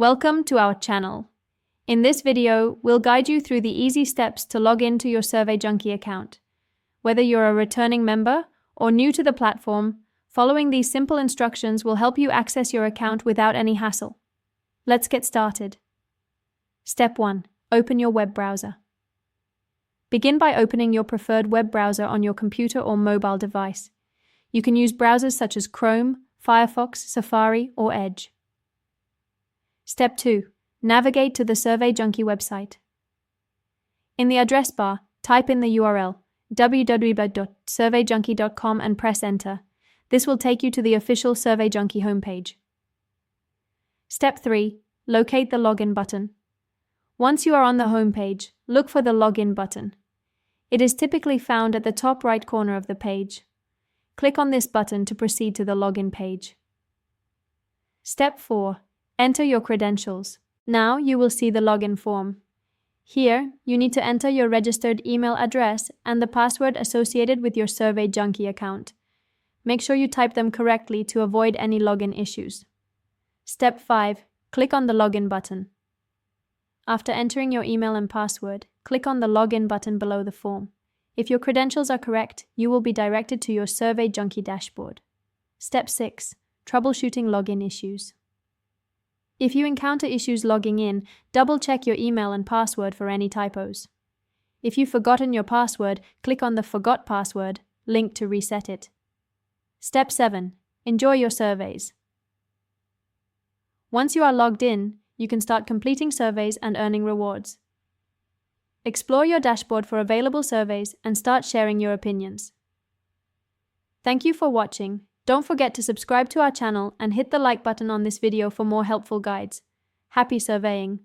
Welcome to our channel. In this video, we'll guide you through the easy steps to log into your Survey Junkie account. Whether you're a returning member or new to the platform, following these simple instructions will help you access your account without any hassle. Let's get started. Step 1. Open your web browser. Begin by opening your preferred web browser on your computer or mobile device. You can use browsers such as Chrome, Firefox, Safari, or Edge. Step 2. Navigate to the Survey Junkie website. In the address bar, type in the URL www.surveyjunkie.com and press enter. This will take you to the official Survey Junkie homepage. Step 3. Locate the login button. Once you are on the homepage, look for the login button. It is typically found at the top right corner of the page. Click on this button to proceed to the login page. Step 4. Enter your credentials. Now you will see the login form. Here, you need to enter your registered email address and the password associated with your Survey Junkie account. Make sure you type them correctly to avoid any login issues. Step 5. Click on the login button. After entering your email and password, click on the login button below the form. If your credentials are correct, you will be directed to your Survey Junkie dashboard. Step 6. Troubleshooting login issues. If you encounter issues logging in, double-check your email and password for any typos. If you've forgotten your password, click on the Forgot Password link to reset it. Step 7. Enjoy your surveys. Once you are logged in, you can start completing surveys and earning rewards. Explore your dashboard for available surveys and start sharing your opinions. Thank you for watching. Don't forget to subscribe to our channel and hit the like button on this video for more helpful guides. Happy surveying!